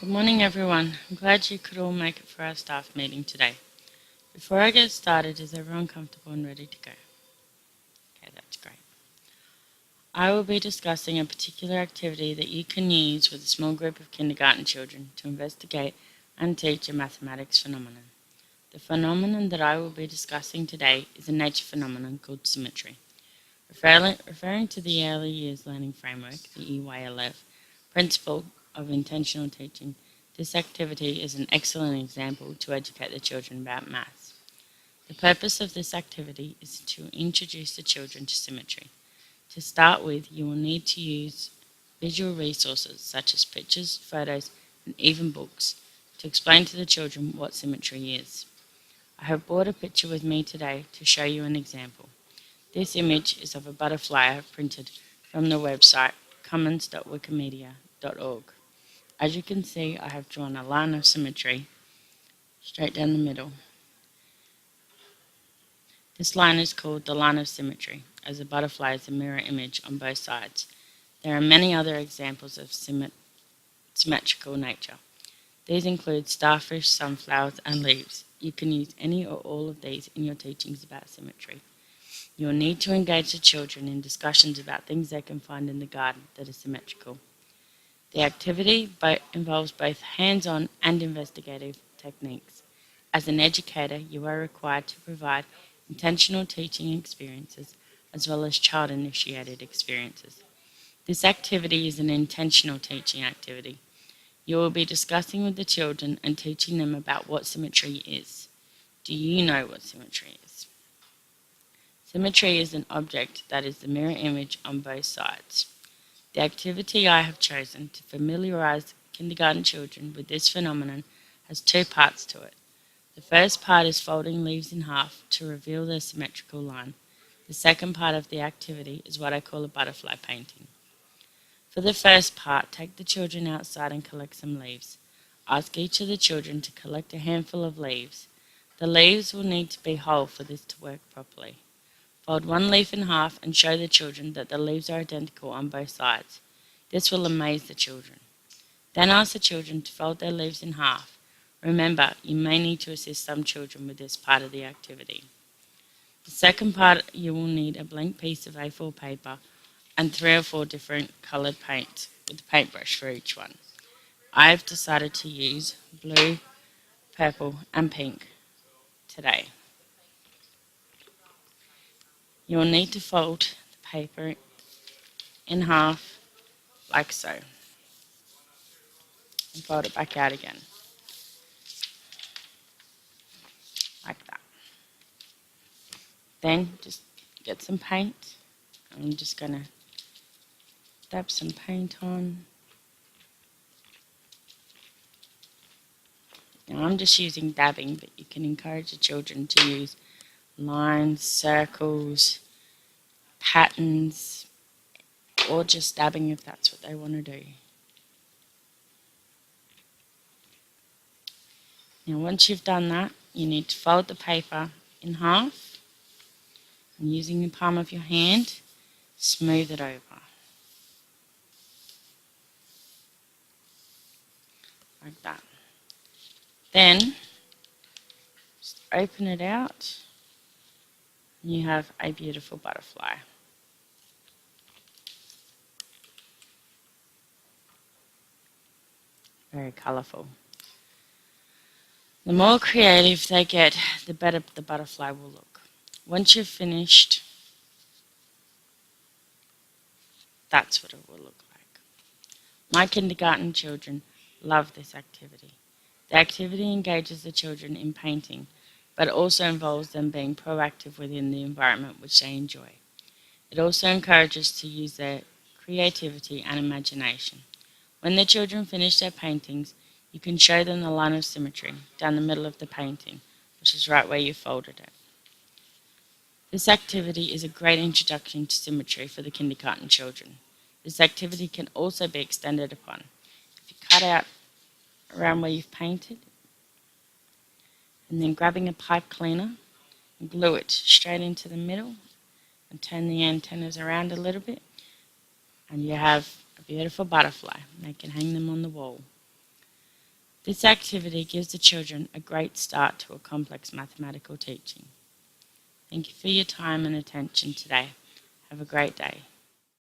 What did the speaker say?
Good morning, everyone. I'm glad you could all make it for our staff meeting today. Before I get started, is everyone comfortable and ready to go? Okay, that's great. I will be discussing a particular activity that you can use with a small group of kindergarten children to investigate and teach a mathematics phenomenon. The phenomenon that I will be discussing today is a nature phenomenon called symmetry. Referring to the Early Years Learning Framework, the EYLF, principle of intentional teaching, this activity is an excellent example to educate the children about maths. The purpose of this activity is to introduce the children to symmetry. To start with, you will need to use visual resources such as pictures, photos, and even books to explain to the children what symmetry is. I have brought a picture with me today to show you an example. This image is of a butterfly I have printed from the website commons.wikimedia.org. As you can see, I have drawn a line of symmetry straight down the middle. This line is called the line of symmetry, as a butterfly is a mirror image on both sides. There are many other examples of symmetrical nature. These include starfish, sunflowers, and leaves. You can use any or all of these in your teachings about symmetry. You will need to engage the children in discussions about things they can find in the garden that are symmetrical. The activity involves both hands-on and investigative techniques. As an educator, you are required to provide intentional teaching experiences as well as child-initiated experiences. This activity is an intentional teaching activity. You will be discussing with the children and teaching them about what symmetry is. Do you know what symmetry is? Symmetry is an object that is the mirror image on both sides. The activity I have chosen to familiarise kindergarten children with this phenomenon has two parts to it. The first part is folding leaves in half to reveal their symmetrical line. The second part of the activity is what I call a butterfly painting. For the first part, take the children outside and collect some leaves. Ask each of the children to collect a handful of leaves. The leaves will need to be whole for this to work properly. Fold one leaf in half and show the children that the leaves are identical on both sides. This will amaze the children. Then ask the children to fold their leaves in half. Remember, you may need to assist some children with this part of the activity. The second part, you will need a blank piece of A4 paper and 3 or 4 different coloured paints with a paintbrush for each one. I've decided to use blue, purple and pink today. You will need to fold the paper in half like so and fold it back out again like that. Then just get some paint. I'm just going to dab some paint on. Now I'm just using dabbing, but you can encourage the children to use lines, circles, patterns, or just dabbing if that's what they want to do. Now once you've done that, you need to fold the paper in half and using the palm of your hand, smooth it over. Like that. Then just open it out and you have a beautiful butterfly. Very colourful. The more creative they get, the better the butterfly will look. Once you've finished, that's what it will look like. My kindergarten children love this activity. The activity engages the children in painting, but also involves them being proactive within the environment which they enjoy. It also encourages to use their creativity and imagination. When the children finish their paintings, you can show them the line of symmetry down the middle of the painting, which is right where you folded it. This activity is a great introduction to symmetry for the kindergarten children. This activity can also be extended upon. If you cut out around where you've painted, and then grabbing a pipe cleaner and glue it straight into the middle and turn the antennas around a little bit, and you have a beautiful butterfly. They can hang them on the wall. This activity gives the children a great start to a complex mathematical teaching. Thank you for your time and attention today. Have a great day.